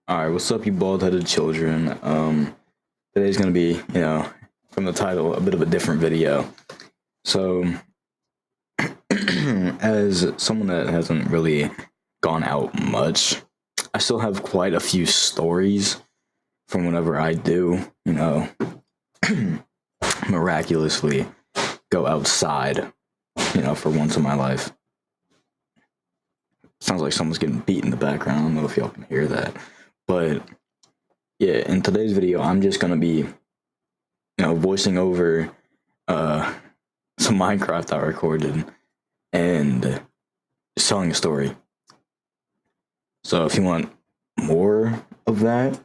All right, what's up, you bald-headed children? Today's gonna be, from the title, a bit of a different video. So, as someone that hasn't really gone out much, I still have quite a few stories from whenever I do, miraculously go outside, for once in my life. Sounds like someone's getting beat in the background. I don't know if y'all can hear that, but yeah, in today's video, I'm just gonna be, voicing over some Minecraft I recorded and just telling a story. So if you want more of that,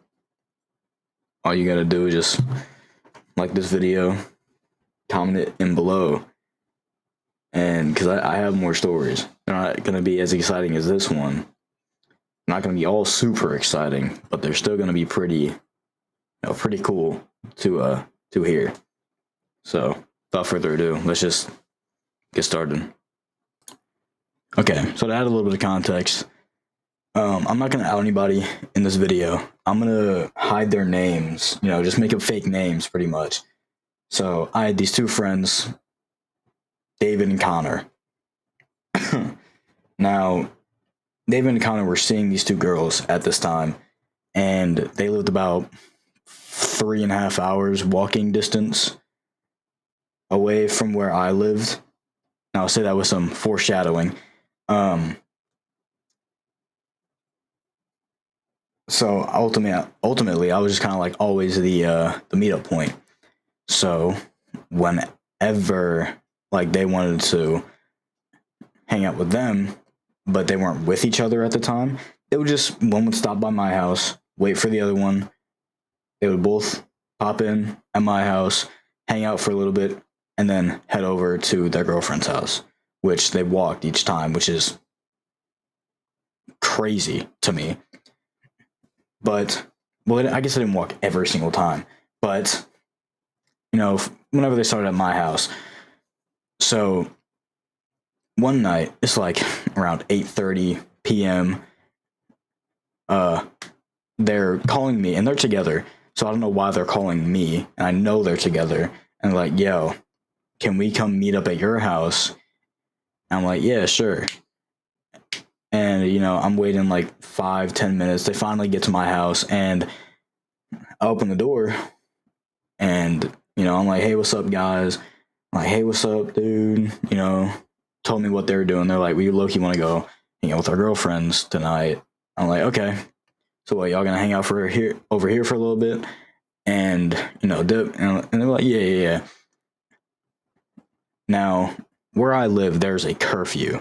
all you gotta do is just like this video, comment it in below, and because I have more stories. They're not gonna be as exciting as this one. Not gonna be all super exciting, but they're still gonna be pretty cool to hear. So without further ado, let's just get started. Okay, so to add a little bit of context, I'm not gonna out anybody in this video. I'm gonna hide their names, just make up fake names pretty much. So I had these two friends, David and Connor. Now, David and Connor were seeing these two girls at this time, and they lived about 3.5 hours walking distance away from where I lived. Now, I'll say that with some foreshadowing. So ultimately, I was just kind of like always the meetup point. So whenever like they wanted to hang out with them, but they weren't with each other at the time, one would stop by my house, wait for the other one. They would both pop in at my house, hang out for a little bit, and then head over to their girlfriend's house, which they walked each time, which is crazy to me. But, well, I guess I didn't walk every single time. But, whenever they started at my house. So, one night, it's like around 8:30 p.m. They're calling me, and they're together. So, I don't know why they're calling me, and I know they're together. And like, yo, can we come meet up at your house? And I'm like, yeah, sure. And, I'm waiting like 5-10 minutes. They finally get to my house, and I open the door, and, I'm like, hey, what's up, guys? I'm like, hey, what's up, dude? Told me what they were doing. They're like, we low-key want to go hang out with our girlfriends tonight. I'm like, okay. So what, y'all gonna hang out over here for a little bit? And, dip? And they're like, yeah. Now, where I live, there's a curfew.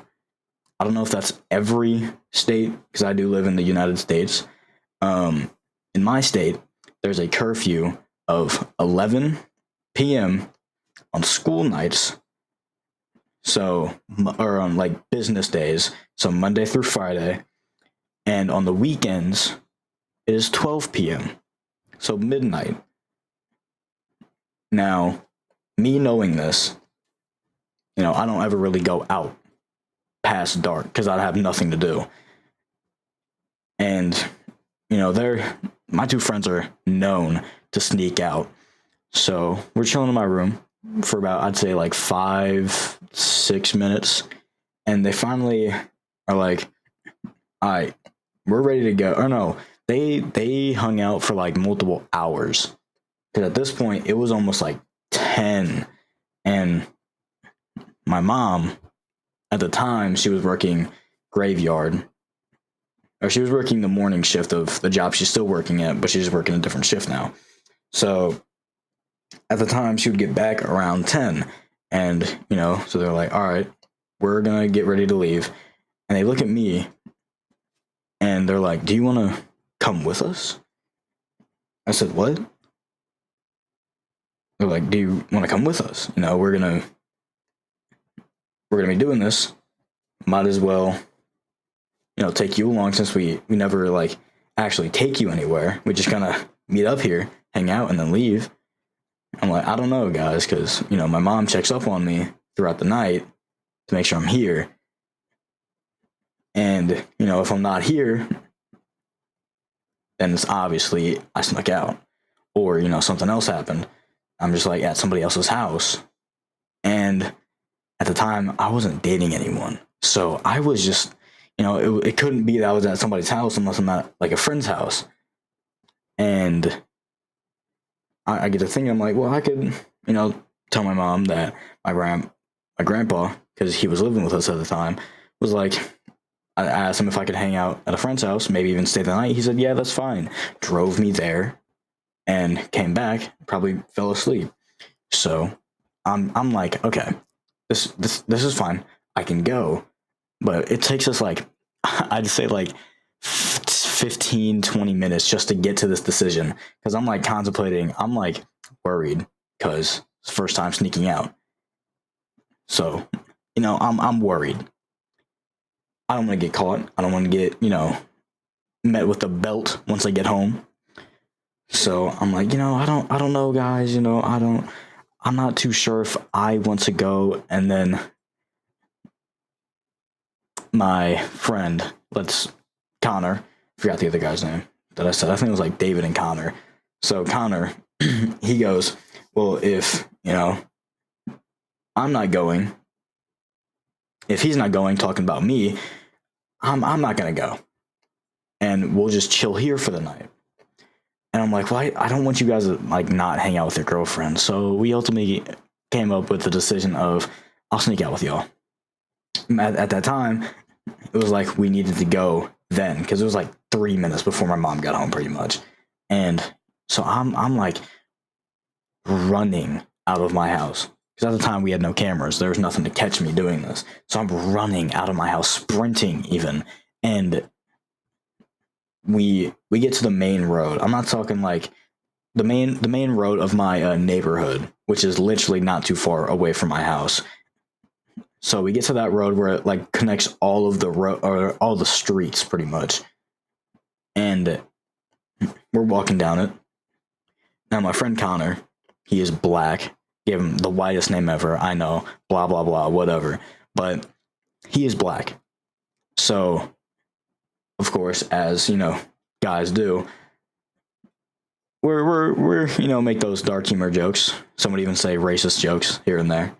I don't know if that's every state, because I do live in the United States. In my state, there's a curfew of 11 p.m. on school nights. So, or on like business days, so Monday through Friday. And on the weekends, it is 12 p.m. So midnight. Now, me knowing this, I don't ever really go out past dark because I'd have nothing to do. And, my two friends are known to sneak out. So we're chilling in my room for about, I'd say like 5-6 minutes. And they finally are like, all right, we're ready to go. Or no, they hung out for like multiple hours. Because at this point, it was almost like 10. And my mom, at the time, she was working graveyard. Or she was working the morning shift of the job she's still working at, but she's working a different shift now. So at the time, she would get back around 10. And, so they're like, all right, we're going to get ready to leave. And they look at me and they're like, do you want to come with us? I said, what? They're like, do you want to come with us? We're going to be doing this. Might as well, take you along, since we never like actually take you anywhere. We just kind of meet up here, hang out, and then leave. I'm like, I don't know, guys, because, my mom checks up on me throughout the night to make sure I'm here. And, if I'm not here, then it's obviously I snuck out, or something else happened. I'm just like at somebody else's house, and at the time I wasn't dating anyone, so I was just it couldn't be that I was at somebody's house unless I'm at like a friend's house. And I get to thinking, I'm like, well, I could tell my mom that my grandpa, because he was living with us at the time, was like, I asked him if I could hang out at a friend's house, maybe even stay the night. He said, yeah, that's fine. Drove me there and came back, probably fell asleep. So I'm like, okay, this is fine. I can go. But it takes us like, I'd say like 15, 20 minutes just to get to this decision. Because I'm like contemplating, I'm like worried because it's the first time sneaking out. So, I'm worried. I don't want to get caught. I don't want to get, met with a belt once I get home. So I'm like, I don't know, guys. I'm not too sure if I want to go. And then my friend, Connor, forgot the other guy's name that I said. I think it was like David and Connor. So Connor, he goes, well, if, I'm not going, if he's not going, talking about me, I'm not going to go. And we'll just chill here for the night. And I'm like, well, I don't want you guys to like not hang out with your girlfriend. So we ultimately came up with the decision of I'll sneak out with y'all. At that time, it was like we needed to go then because it was like 3 minutes before my mom got home pretty much. And so I'm like running out of my house because at the time we had no cameras. There was nothing to catch me doing this. So I'm running out of my house, sprinting even. And we get to the main road. I'm not talking like the main road of my neighborhood, which is literally not too far away from my house. So we get to that road where it like connects all of the or all the streets pretty much. And we're walking down it. Now my friend Connor, he is black. Gave him the whitest name ever. I know, blah blah blah, whatever. But he is black. So of course, as guys do, we're make those dark humor jokes. Some would even say racist jokes here and there.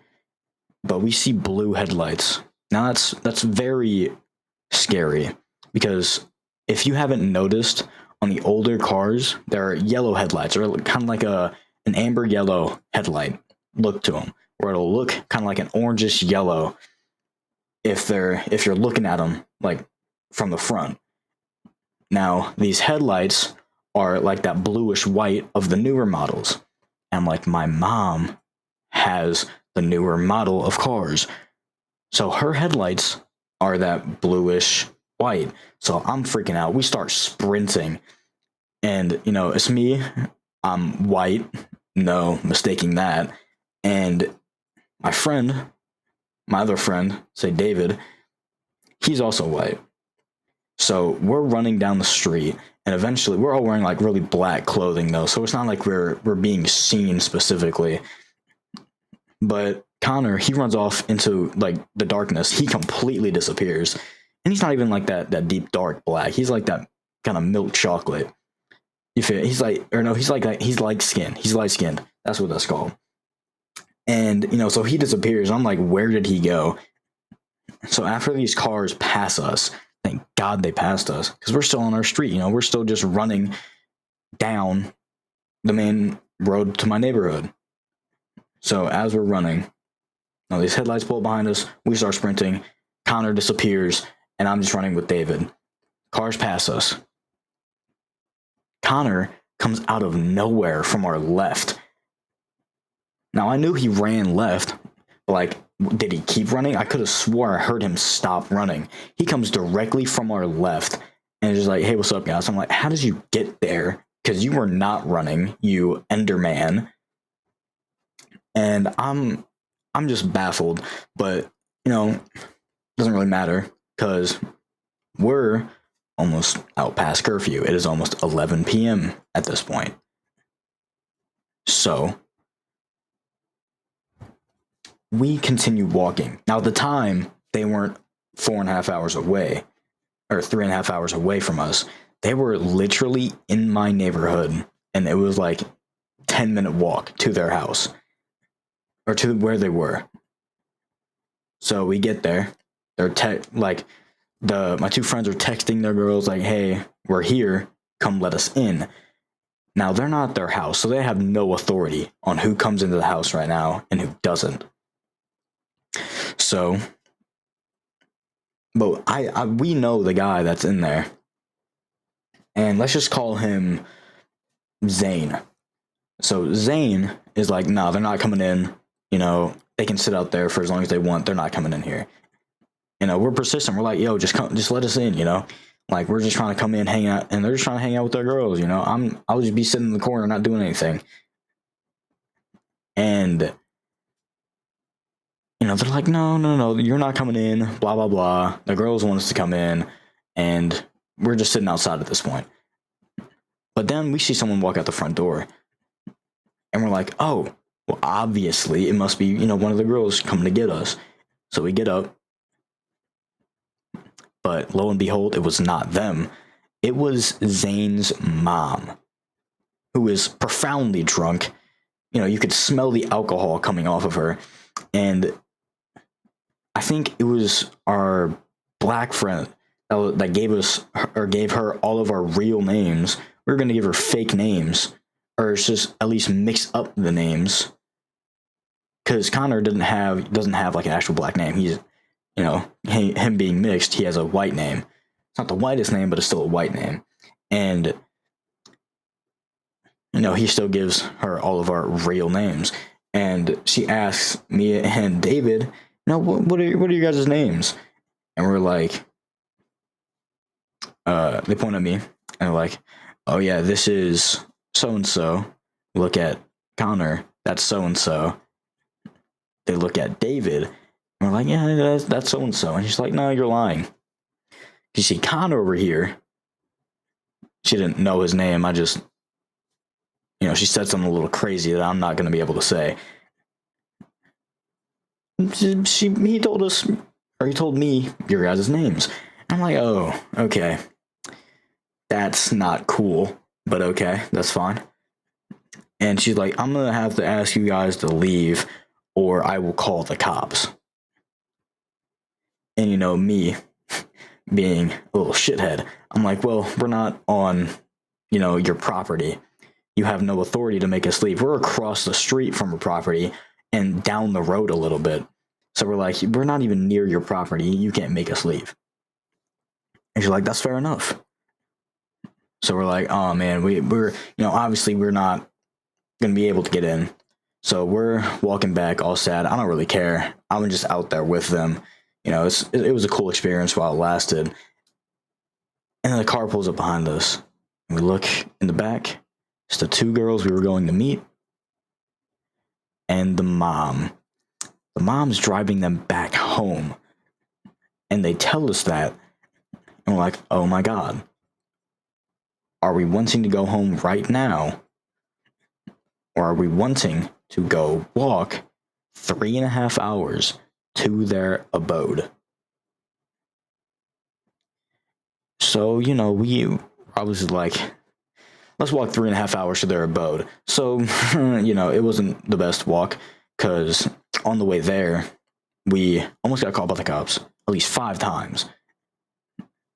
But we see blue headlights. Now that's very scary because if you haven't noticed, on the older cars there are yellow headlights, or kind of like an amber yellow headlight look to them, where it'll look kind of like an orangish yellow if you're looking at them like from the front. Now, these headlights are like that bluish white of the newer models. And like my mom has the newer model of cars. So her headlights are that bluish white. So I'm freaking out. We start sprinting. And, it's me. I'm white. No mistaking that. And my other friend, say David, he's also white. So we're running down the street, and eventually we're all wearing like really black clothing though, so it's not like we're being seen specifically. But Connor, he runs off into like the darkness. He completely disappears, and he's not even like that deep dark black. He's like that kind of milk chocolate. You feel? He's like, or no, he's like that. He's light skinned. He's light skinned. That's what that's called. And so he disappears. I'm like, where did he go? So after these cars pass us. Thank God they passed us because we're still on our street. We're still just running down the main road to my neighborhood. So as we're running, these headlights pull behind us. We start sprinting. Connor disappears, and I'm just running with David. Cars pass us. Connor comes out of nowhere from our left. Now I knew he ran left, but like, did he keep running? I could have swore I heard him stop running. He comes directly from our left and is just like, hey, what's up, guys? I'm like, how did you get there? Because you were not running, you Enderman. And I'm just baffled, but doesn't really matter because we're almost out past curfew. It is almost 11 p.m. at this point. So we continued walking. Now, at the time, they weren't 4.5 hours away, or 3.5 hours away from us. They were literally in my neighborhood, and it was like 10-minute walk to their house, or to where they were. So we get there. They're my two friends are texting their girls like, "Hey, we're here. Come let us in." Now they're not at their house, so they have no authority on who comes into the house right now and who doesn't. So, but we know the guy that's in there, and let's just call him Zane. So Zane is like, "Nah, they're not coming in. They can sit out there for as long as they want. They're not coming in here." We're persistent. We're like, "Yo, just let us in." Like, we're just trying to come in, hang out, and they're just trying to hang out with their girls. I'll just be sitting in the corner, not doing anything. And they're like, no, you're not coming in, blah, blah, blah. The girls want us to come in, and we're just sitting outside at this point. But then we see someone walk out the front door, and we're like, oh, well, obviously it must be, one of the girls coming to get us. So we get up, but lo and behold, it was not them. It was Zane's mom, who is profoundly drunk. You could smell the alcohol coming off of her, and I think it was our black friend that gave her all of our real names. We were going to give her fake names, or just at least mix up the names, because Connor doesn't have like an actual black name. He's, him being mixed, he has a white name. It's not the whitest name, but it's still a white name. And he still gives her all of our real names. And she asks me and David, what are your guys' names? And we're like, they point at me, and they're like, oh yeah, this is so-and-so. Look at Connor, that's so-and-so. They look at David, and we're like, yeah, that's so-and-so. And she's like, no, you're lying. You see Connor over here, she didn't know his name. I just, she said something a little crazy that I'm not going to be able to say. He told me your guys' names. I'm like, oh, okay. That's not cool, but okay, that's fine. And she's like, I'm going to have to ask you guys to leave, or I will call the cops. And me being a little shithead, I'm like, well, we're not on, your property. You have no authority to make us leave. We're across the street from a property and down the road a little bit. So we're like, we're not even near your property. You can't make us leave. And she's like, that's fair enough. So we're like, oh man, we're obviously we're not going to be able to get in. So we're walking back all sad. I don't really care. I'm just out there with them. It was a cool experience while it lasted. And then the car pulls up behind us. And we look in the back. It's the two girls we were going to meet. And the mom. The mom's driving them back home. And they tell us that. And we're like, oh my God. Are we wanting to go home right now? Or are we wanting to go walk 3.5 hours to their abode? So, I was like, let's walk 3.5 hours to their abode. So, it wasn't the best walk, because on the way there, we almost got caught by the cops at least 5 times.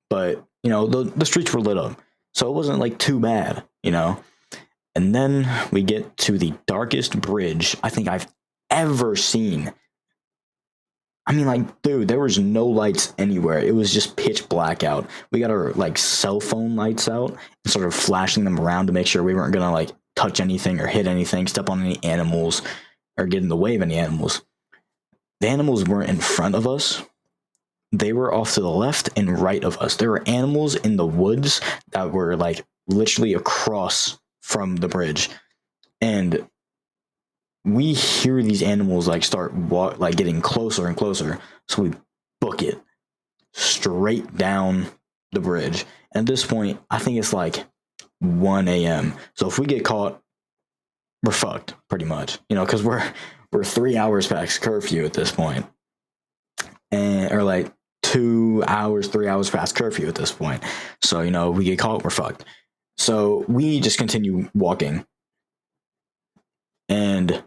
But, the streets were lit up, so it wasn't like too bad, And then we get to the darkest bridge I think I've ever seen. I mean, like, dude, there was no lights anywhere. It was just pitch black out. We got our, cell phone lights out and sort of flashing them around to make sure we weren't going to, touch anything or hit anything, step on any animals, or get in the way of any animals. The animals weren't in front of us. They were off to the left and right of us. There were animals in the woods that were, literally across from the bridge. And we hear these animals start getting closer and closer, so we book it straight down the bridge. And at this point, I think it's 1 a.m. So if we get caught, we're fucked pretty much, because we're 3 hours past curfew at this point, or 2 hours, 3 hours past curfew at this point. So, we get caught, we're fucked. So we just continue walking. And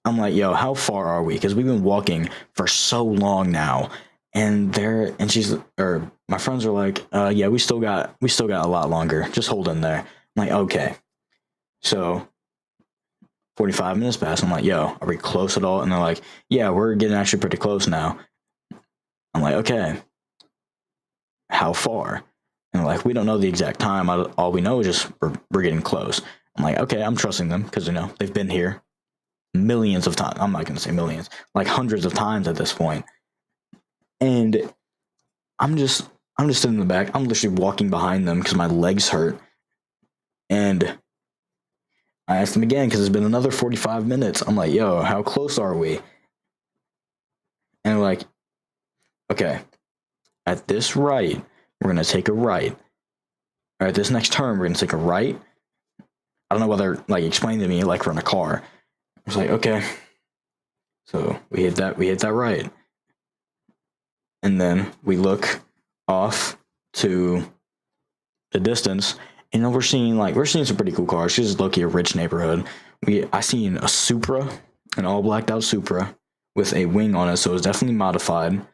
I'm like, yo, how far are we? Because we've been walking for so long now. And my friends are like, yeah, we still got a lot longer. Just hold in there. I'm like, okay. So 45 minutes pass. I'm like, yo, are we close at all? And they're like, yeah, we're getting actually pretty close now. I'm like, okay, how far? And they're like, we don't know the exact time. All we know is just we're getting close. I'm like, okay, I'm trusting them because they've been here millions of times. I'm not going to say millions, like hundreds of times at this point. And I'm just sitting in the back. I'm literally walking behind them because my legs hurt. And I asked them again because it's been another 45 minutes. I'm like, yo, how close are we? And they're like, okay, at this right, we're going to take a right. Or at this next turn, we're going to take a right. I don't know whether, explain to me like we're in a car. I was like, okay. So we hit that right. And then we look off to the distance, and we're seeing some pretty cool cars. This is low-key a rich neighborhood. I seen a Supra, an all blacked out Supra with a wing on it, so it was definitely modified.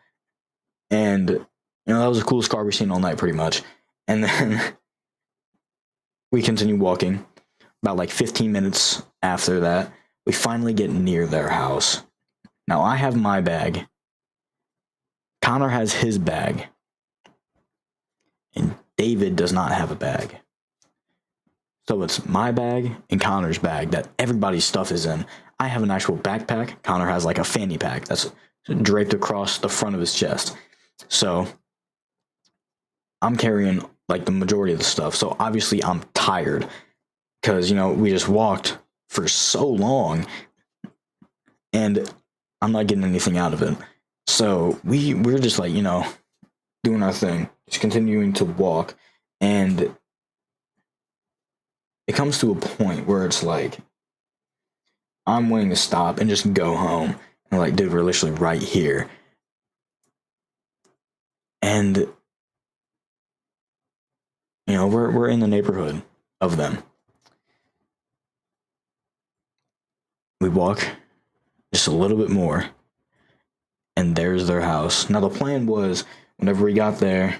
And that was the coolest car we've seen all night, pretty much. And then we continue walking. About 15 minutes after that, we finally get near their house. Now I have my bag. Connor has his bag. And David does not have a bag. So it's my bag and Connor's bag that everybody's stuff is in. I have an actual backpack. Connor has a fanny pack that's draped across the front of his chest. So I'm carrying the majority of the stuff. So obviously I'm tired because, we just walked for so long and I'm not getting anything out of it. So we're just doing our thing, just continuing to walk. And it comes to a point where it's I'm willing to stop and just go home. And dude, we're literally right here. And we're in the neighborhood of them. We walk just a little bit more, and there's their house. Now the plan was, whenever we got there,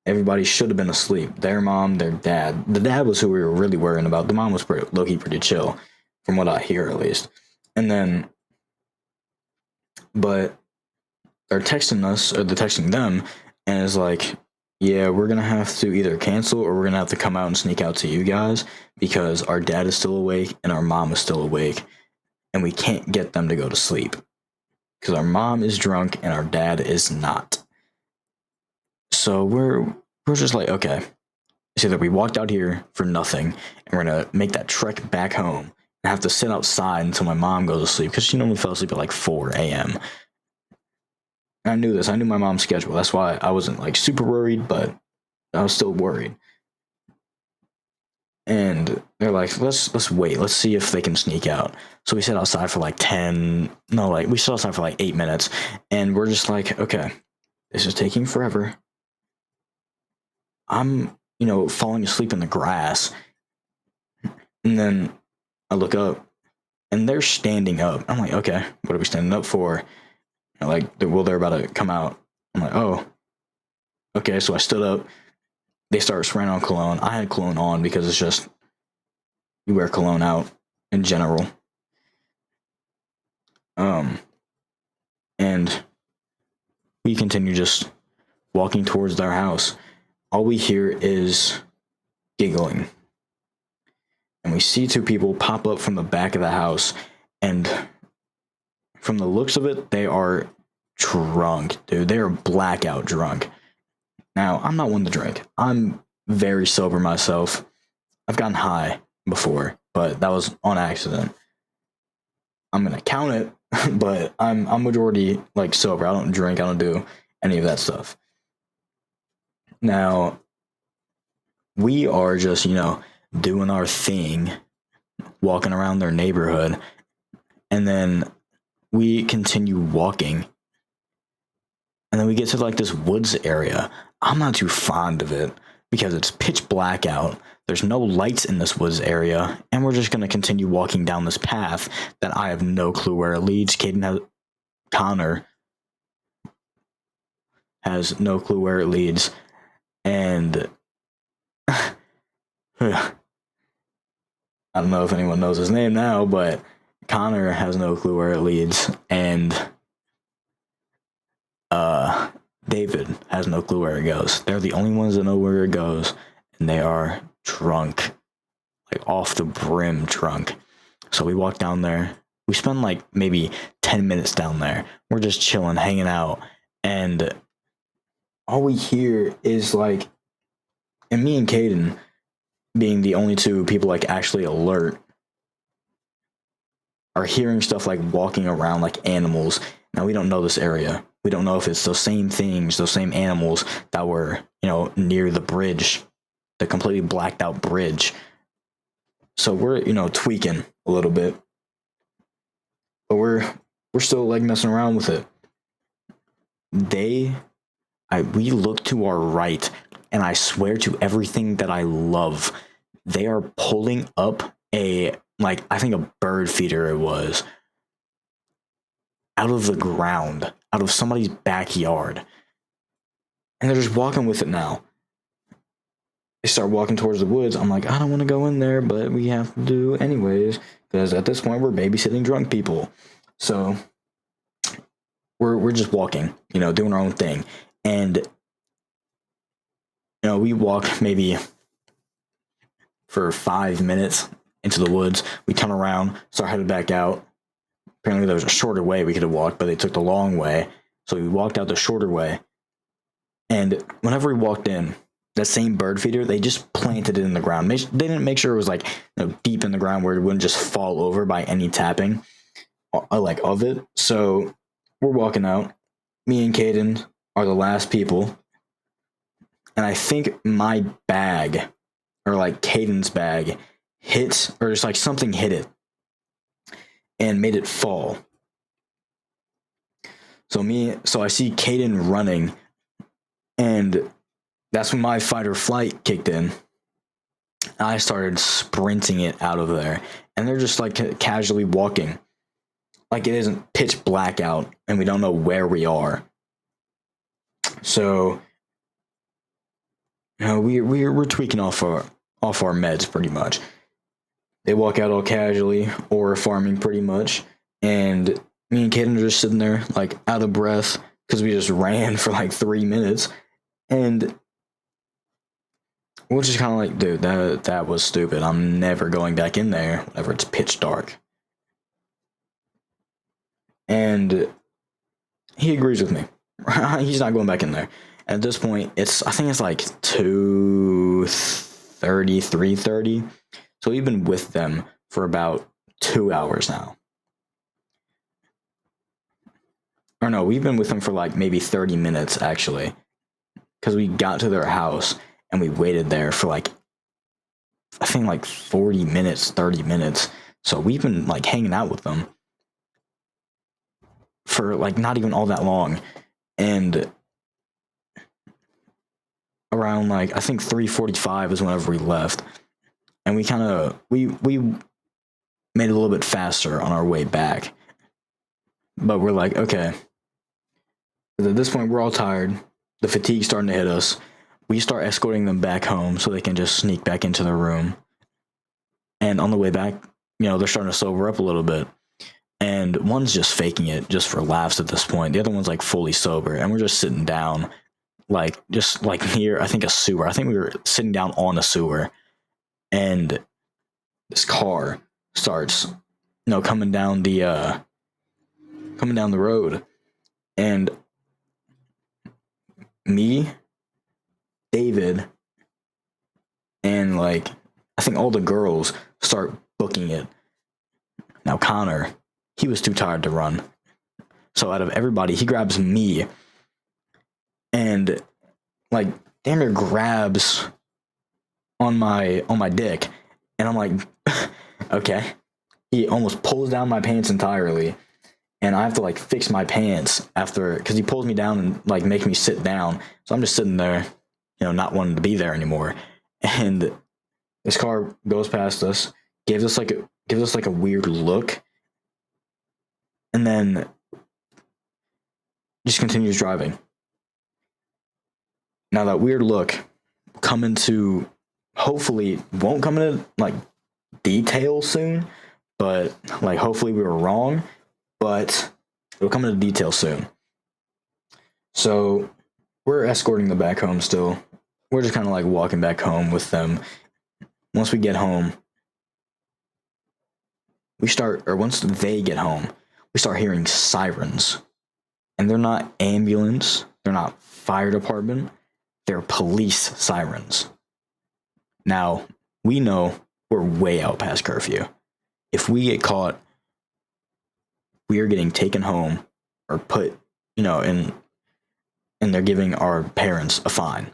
everybody should have been asleep. Their mom, their dad. The dad was who we were really worrying about. The mom was low-key pretty chill, from what I hear at least. And then, but they're texting us, or they're texting them, and it's like, yeah, we're going to have to either cancel or we're going to have to come out and sneak out to you guys because our dad is still awake and our mom is still awake, and we can't get them to go to sleep because our mom is drunk and our dad is not. So we're just like, okay, it's either we walked out here for nothing and we're going to make that trek back home and have to sit outside until my mom goes to sleep because she normally fell asleep at 4 a.m. And I knew this. I knew my mom's schedule. That's why I wasn't super worried, but I was still worried. And they're like, let's wait. Let's see if they can sneak out. So we sat outside for we sat outside for 8 minutes, and we're just like, okay, this is taking forever. I'm, falling asleep in the grass. And then I look up and they're standing up. I'm like, okay, what are we standing up for? They're about to come out. I'm like, oh, okay. So I stood up. They started spraying on cologne. I had cologne on because it's just, you wear cologne out in general. And we continue just walking towards their house. All we hear is giggling. And we see two people pop up from the back of the house. And from the looks of it, they are drunk, dude. They are blackout drunk. Now, I'm not one to drink. I'm very sober myself. I've gotten high before, but that was on accident. I'm gonna count it, but I'm majority sober. I don't drink. I don't do any of that stuff. Now, we are just doing our thing, walking around their neighborhood, and then we continue walking. And then we get to like this woods area. I'm not too fond of it because it's pitch black out. There's no lights in this woods area, and we're just gonna continue walking down this path that I have no clue where it leads. Connor has no clue where it leads, and I don't know if anyone knows his name now, but Connor has no clue where it leads, and David has no clue where it goes. They're the only ones that know where it goes, and they are drunk, like off the brim drunk. So we walk down there. We spend like maybe 10 minutes down there. We're just chilling, hanging out, and all we hear is like, and me and Caden being the only two people like actually alert, are hearing stuff like walking around like animals. Now we don't know this area. We don't know if it's those same things, those same animals that were, near the bridge, the completely blacked out bridge. So we're, tweaking a little bit, but we're still like messing around with it. We look to our right, and I swear to everything that I love, they are pulling up I think a bird feeder it was, out of the ground, out of somebody's backyard. And they're just walking with it now. They start walking towards the woods. I'm like, I don't want to go in there, but we have to do anyways, because at this point we're babysitting drunk people. So we're just walking, doing our own thing. And we walk maybe for 5 minutes into the woods. We turn around, start headed back out. Apparently there was a shorter way we could have walked, but they took the long way. So we walked out the shorter way. And whenever we walked in, that same bird feeder, they just planted it in the ground. They didn't make sure it was like deep in the ground where it wouldn't just fall over by any tapping of it. So we're walking out. Me and Caden are the last people. And I think my bag, or like Caden's bag, hits, or just like something hit it and made it fall. So I see Caden running, and that's when my fight or flight kicked in. I started sprinting it out of there, and they're just like casually walking, like it isn't pitch black out, and we don't know where we are. So, we're tweaking off our meds pretty much. They walk out all casually, or farming pretty much, and me and Caden are just sitting there like out of breath because we just ran for like 3 minutes, and we're just kind of like, dude, that was stupid. I'm never going back in there whenever it's pitch dark. And he agrees with me. He's not going back in there. At this point, I think it's like 2:30, 3:30. So we've been with them for about 2 hours now. Or no, we've been with them for like maybe 30 minutes actually. Because we got to their house and we waited there for like, I think like 40 minutes, 30 minutes. So we've been like hanging out with them for like not even all that long. And around like, I think 3:45 is whenever we left. And we kind of, we made it a little bit faster on our way back. But we're like, okay. At this point, we're all tired. The fatigue's starting to hit us. We start escorting them back home so they can just sneak back into their room. And on the way back, they're starting to sober up a little bit. And one's just faking it just for laughs at this point. The other one's like fully sober. And we're just sitting down, just near, I think, a sewer. I think we were sitting down on a sewer. And this car starts, coming down the road. And me, David, and I think all the girls start booking it. Now Connor, he was too tired to run. So out of everybody, he grabs me and damn near grabs on my dick. And I'm like, okay. He almost pulls down my pants entirely. and I have to like fix my pants after, because he pulls me down and like make me sit down. So I'm just sitting there, not wanting to be there anymore. And this car goes past us, gives us like a weird look, and then just continues driving. Now that weird look hopefully won't come into like detail soon, but like hopefully we were wrong, but it'll come into detail soon. So we're escorting them back home still. We're just kind of like walking back home with them. Once we get home, once they get home, we start hearing sirens. And they're not ambulance, they're not fire department, they're police sirens. Now, we know we're way out past curfew. If we get caught, we are getting taken home or put, and they're giving our parents a fine.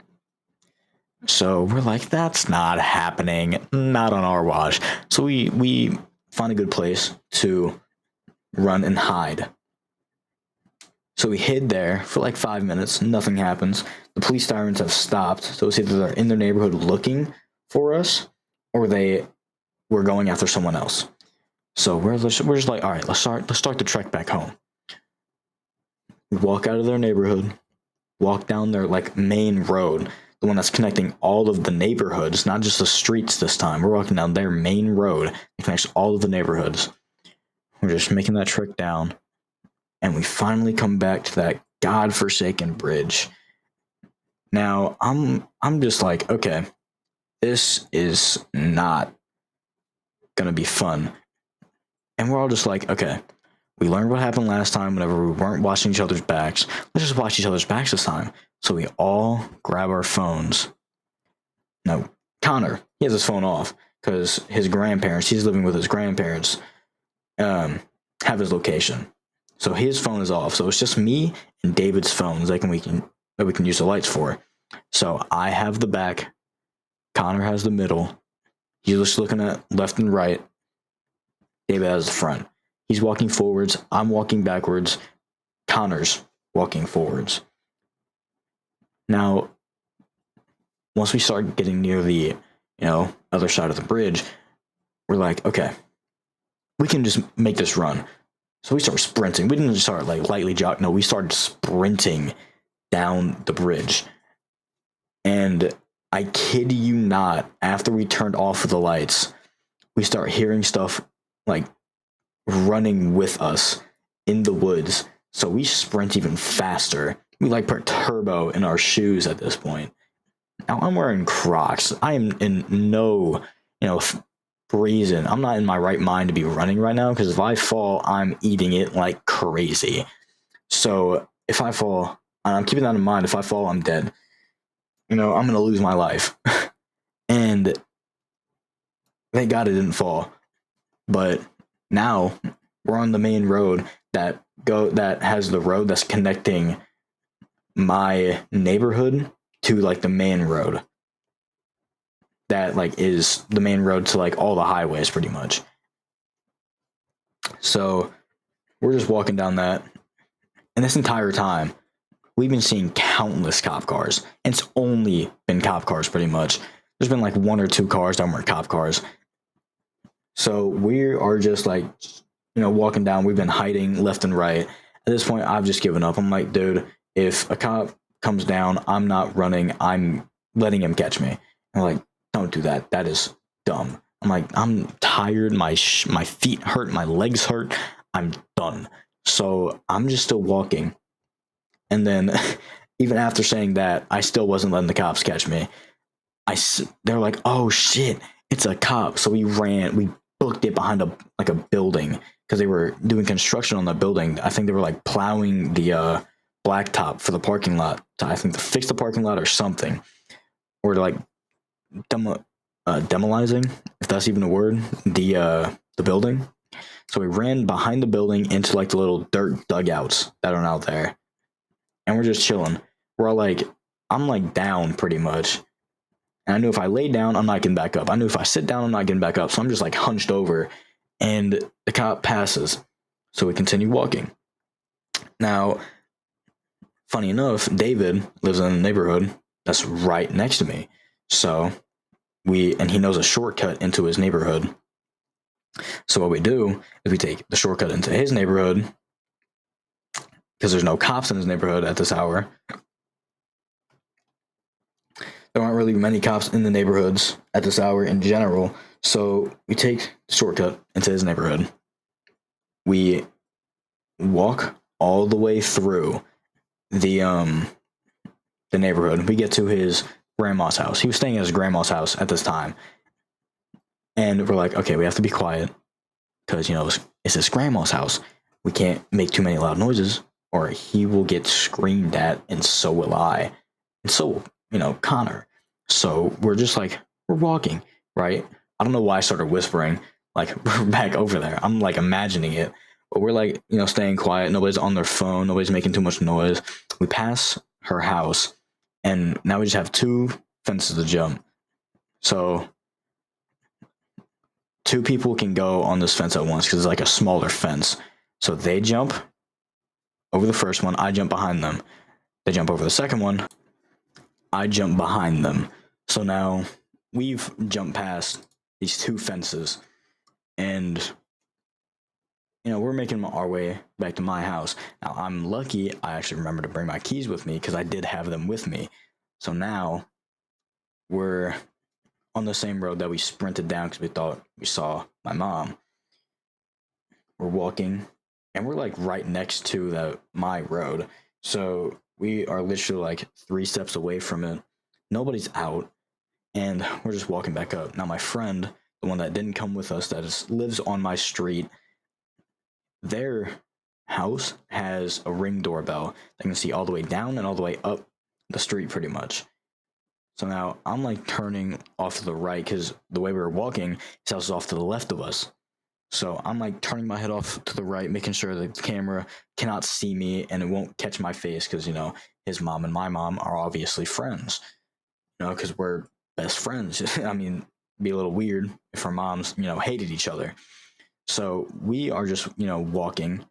So we're like, that's not happening, not on our watch. So we find a good place to run and hide. So we hid there for like 5 minutes. Nothing happens. The police sirens have stopped. So it's either they're in their neighborhood looking for us, or they were going after someone else. So we're just like, all right, let's start the trek back home. We walk out of their neighborhood, walk down their like main road, the one that's connecting all of the neighborhoods, not just the streets this time. We're walking down their main road that connects all of the neighborhoods. We're just making that trek down. And we finally come back to that godforsaken bridge. Now, I'm just like, okay, this is not gonna be fun. And we're all just like, okay, we learned what happened last time whenever we weren't watching each other's backs. Let's just watch each other's backs this time. So we all grab our phones. Now, Connor, he has his phone off because he's living with his grandparents, have his location. So his phone is off. So it's just me and David's phones that we can use the lights for. So I have the back. Connor has the middle. He's just looking at left and right. David has the front. He's walking forwards. I'm walking backwards. Connor's walking forwards. Now, once we start getting near the, other side of the bridge, we're like, okay, we can just make this run. So we start sprinting. We didn't just start like lightly jog. No, we started sprinting down the bridge. And I kid you not, after we turned off the lights, we start hearing stuff like running with us in the woods. So we sprint even faster. We like put turbo in our shoes at this point. Now I'm wearing Crocs. I am in no, reason. I'm not in my right mind to be running right now, because if I fall, I'm eating it like crazy. So if I fall, and I'm keeping that in mind, if I fall, I'm dead. I'm going to lose my life. And thank God I didn't fall. But now we're on the main road that has the road that's connecting my neighborhood to like the main road. That like is the main road to like all the highways pretty much. So we're just walking down that, and this entire time we've been seeing countless cop cars, and it's only been cop cars pretty much. There's been like 1 or 2 cars that weren't cop cars. So we are just like, walking down. We've been hiding left and right. At this point, I've just given up. I'm like, dude, if a cop comes down, I'm not running. I'm letting him catch me. I'm like, don't do that. That is dumb. I'm like, I'm tired. My feet hurt. My legs hurt. I'm done. So I'm just still walking. And then even after saying that, I still wasn't letting the cops catch me. They're like, oh shit, it's a cop. So we booked it behind a building, because they were doing construction on the building. I think they were like plowing the blacktop for the parking lot to fix the parking lot or something, or to like demolizing, if that's even a word, the building. So we ran behind the building into like the little dirt dugouts that are out there, and we're just chilling. We're all like, I'm like down pretty much, and I knew if I lay down, I'm not getting back up. I knew if I sit down, I'm not getting back up. So I'm just like hunched over, and the cop passes. So we continue walking. Now, funny enough, David lives in a neighborhood that's right next to me. So and he knows a shortcut into his neighborhood. So what we do is we take the shortcut into his neighborhood because there's no cops in his neighborhood at this hour. There aren't really many cops in the neighborhoods at this hour in general. So we take the shortcut into his neighborhood. We walk all the way through the neighborhood. We get to his grandma's house. He was staying at his grandma's house at this time. And we're like, okay, we have to be quiet because, it's his grandma's house. We can't make too many loud noises or he will get screamed at, and so will I. And so, Connor. So we're just like, we're walking, right? I don't know why I started whispering, like, we're back over there. I'm like imagining it. But we're like, staying quiet. Nobody's on their phone. Nobody's making too much noise. We pass her house, and now we just have 2 fences to jump. So 2 people can go on this fence at once because it's like a smaller fence. So they jump over the first one. I jump behind them. They jump over the second one. I jump behind them. So now we've jumped past these 2 fences, and we're making our way back to my house. Now I'm lucky I actually remembered to bring my keys with me because I did have them with me. So now we're on the same road that we sprinted down because we thought we saw my mom. We're walking, and we're like right next to my road. So we are literally like 3 steps away from it. Nobody's out, and we're just walking back up. Now my friend, the one that didn't come with us, lives on my street, their house has a Ring doorbell that can see all the way down and all the way up the street pretty much. So now I'm like turning off to the right because the way we were walking, his house is off to the left of us. So I'm like turning my head off to the right, making sure the camera cannot see me and it won't catch my face because, his mom and my mom are obviously friends, because we're best friends. I mean, it'd be a little weird if our moms, hated each other. So we are just, walking.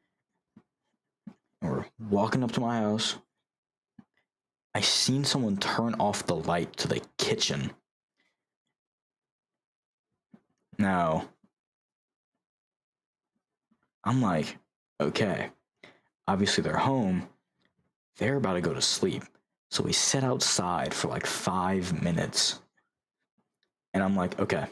We're walking up to my house. I seen someone turn off the light to the kitchen. Now, I'm like, okay, obviously they're home. They're about to go to sleep. So we sit outside for like 5 minutes. And I'm like, okay,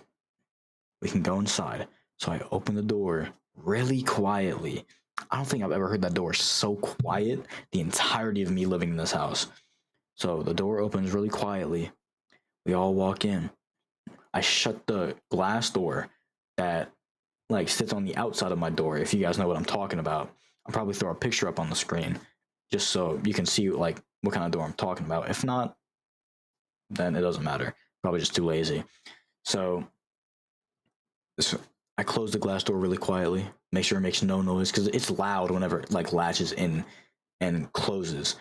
we can go inside. So I open the door really quietly. I don't think I've ever heard that door so quiet the entirety of me living in this house. So the door opens really quietly. We all walk in. I shut the glass door that like sits on the outside of my door. If you guys know what I'm talking about, I'll probably throw a picture up on the screen just so you can see like what kind of door I'm talking about. If not, then it doesn't matter. Probably just too lazy. So I close the glass door really quietly, make sure it makes no noise because it's loud whenever it like latches in and closes.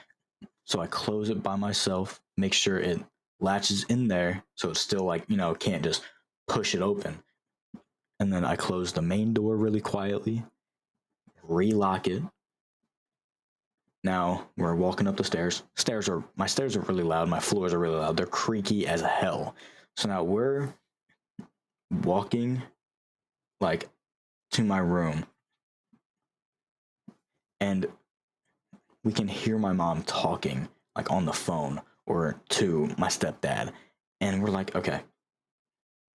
So I close it by myself, make sure it latches in there so it's still like, can't just push it open. And then I close the main door really quietly, relock it. Now we're walking up the stairs. My stairs are really loud. My floors are really loud. They're creaky as hell. So now we're walking like to my room, and we can hear my mom talking like on the phone or to my stepdad. And we're like, okay,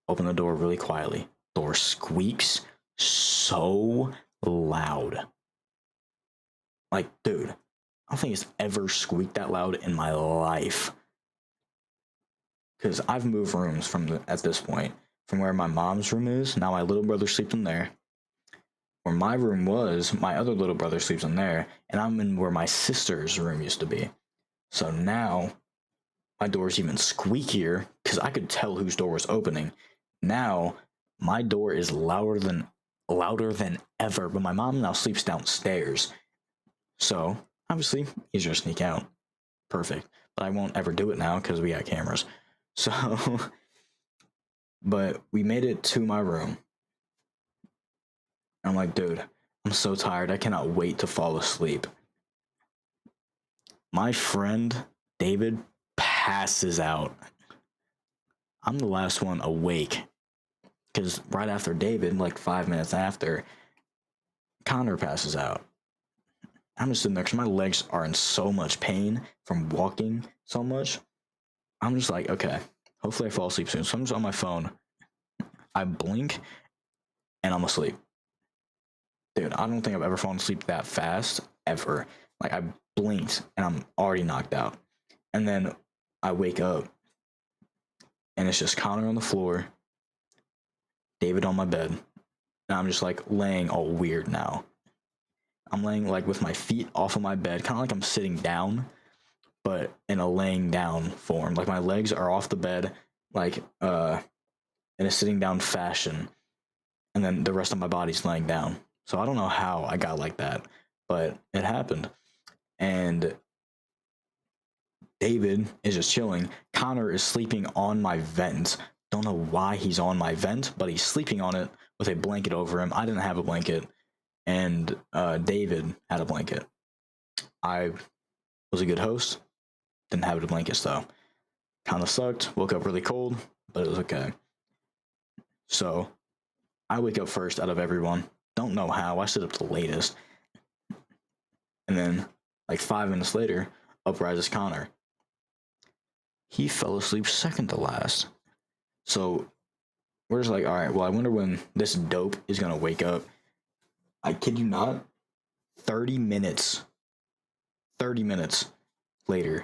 open the door really quietly. Door squeaks so loud. Like, dude, I don't think it's ever squeaked that loud in my life. Because I've moved rooms at this point from where my mom's room is. Now my little brother sleeps in there. Where my room was, my other little brother sleeps in there. And I'm in where my sister's room used to be. So now my door's even squeakier because I could tell whose door was opening. Now my door is louder than ever. But my mom now sleeps downstairs. So obviously easier to sneak out. Perfect. But I won't ever do it now because we got cameras. So, but we made it to my room. I'm like, dude, I'm so tired. I cannot wait to fall asleep. My friend David passes out. I'm the last one awake because right after David, like 5 minutes after, Connor passes out. I'm just sitting there because my legs are in so much pain from walking so much. I'm just like, okay, hopefully I fall asleep soon. So I'm just on my phone. I blink and I'm asleep. Dude, I don't think I've ever fallen asleep that fast, ever. Like, I blinked and I'm already knocked out. And then I wake up and it's just Connor on the floor, David on my bed, and I'm just like laying all weird now. I'm laying like with my feet off of my bed, kind of like I'm sitting down, but in a laying down form. Like my legs are off the bed, like in a sitting down fashion, and then the rest of my body's laying down. So I don't know how I got like that, but it happened. And David is just chilling. Connor is sleeping on my vent. Don't know why he's on my vent, but he's sleeping on it with a blanket over him. I didn't have a blanket, and David had a blanket. I was a good host. Didn't have the blankets though. Kind of sucked. Woke up really cold, but it was okay. So I wake up first out of everyone. Don't know how. I sit up the latest. And then, like 5 minutes later, up rises Connor. He fell asleep second to last. So we're just like, all right, well, I wonder when this dope is going to wake up. I kid you not, 30 minutes later,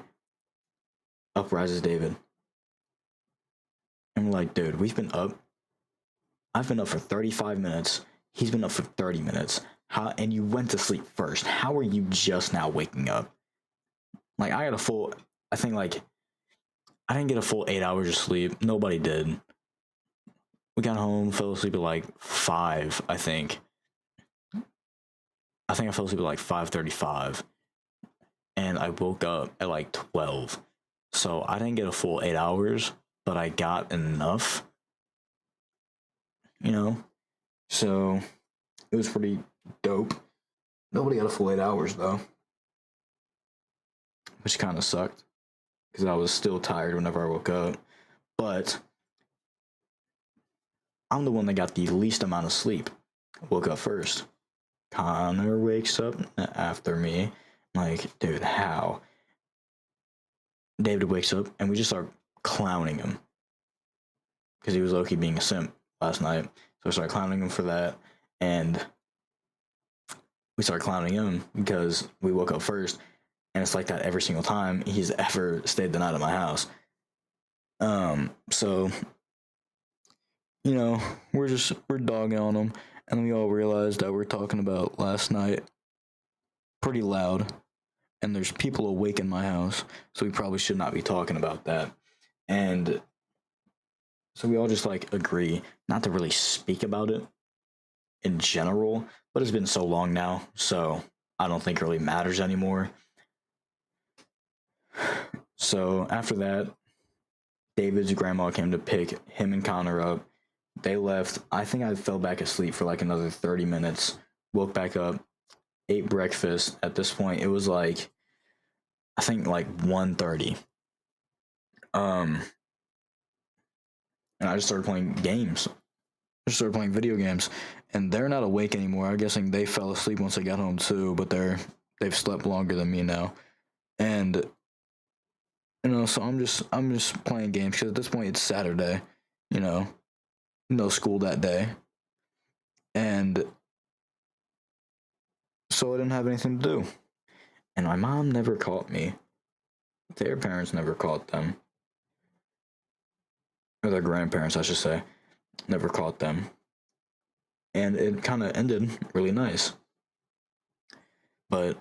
up rises David. I'm like, dude, we've been up. I've been up for 35 minutes. He's been up for 30 minutes. And you went to sleep first. How are you just now waking up? Like, I didn't get a full 8 hours of sleep. Nobody did. We got home, fell asleep at like 5, I think. I think I fell asleep at like 5:35. And I woke up at like 12. So I didn't get a full 8 hours, but I got enough. You know? So it was pretty dope. Nobody got a full 8 hours though, which kind of sucked because I was still tired whenever I woke up. But I'm the one that got the least amount of sleep. Woke up first. Connor wakes up after me. I'm like, dude, how? David wakes up and we just start clowning him because he was low-key being a simp last night. So we started clowning him for that, and we started clowning him because we woke up first, and it's like that every single time he's ever stayed the night at my house. So we're dogging on him, and we all realized that we're talking about last night pretty loud, and there's people awake in my house, so we probably should not be talking about that. And so we all just like agree not to really speak about it in general, but it's been so long now, so I don't think it really matters anymore. So after that, David's grandma came to pick him and Connor up. They left. I think I fell back asleep for like another 30 minutes, woke back up, ate breakfast. At this point, it was like, I think like 1:30. And I just started playing games. I just started playing video games, and they're not awake anymore. I'm guessing they fell asleep once they got home too, but they've slept longer than me now. And so I'm just playing games because at this point it's Saturday, no school that day, and so I didn't have anything to do. And my mom never caught me. Their parents never caught them, or their grandparents, I should say, never caught them, and it kind of ended really nice. But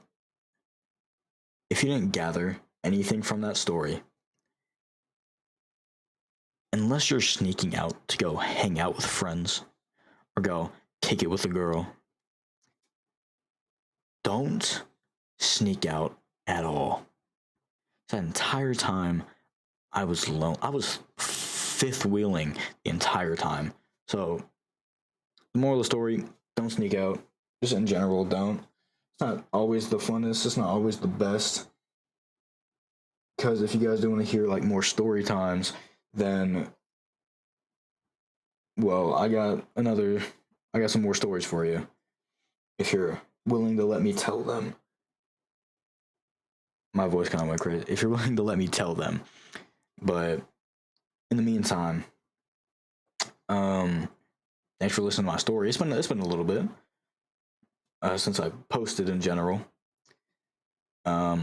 if you didn't gather anything from that story, unless you're sneaking out to go hang out with friends or go kick it with a girl, don't sneak out at all. That entire time I was alone. I was fifth wheeling the entire time. So the moral of the story, don't sneak out. Just in general, don't. It's not always the funnest, it's not always the best. because if you guys do want to hear like more story times, then well, I got some more stories for you if you're willing to let me tell them. My voice kind of went crazy. If you're willing to let me tell them, but in the meantime, thanks for listening to my story. It's been a little bit since I posted in general. I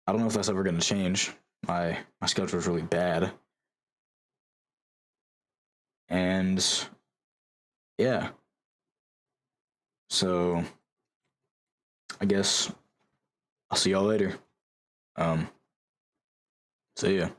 don't know if that's ever going to change. My schedule is really bad, and yeah. So I guess I'll see y'all later. See ya.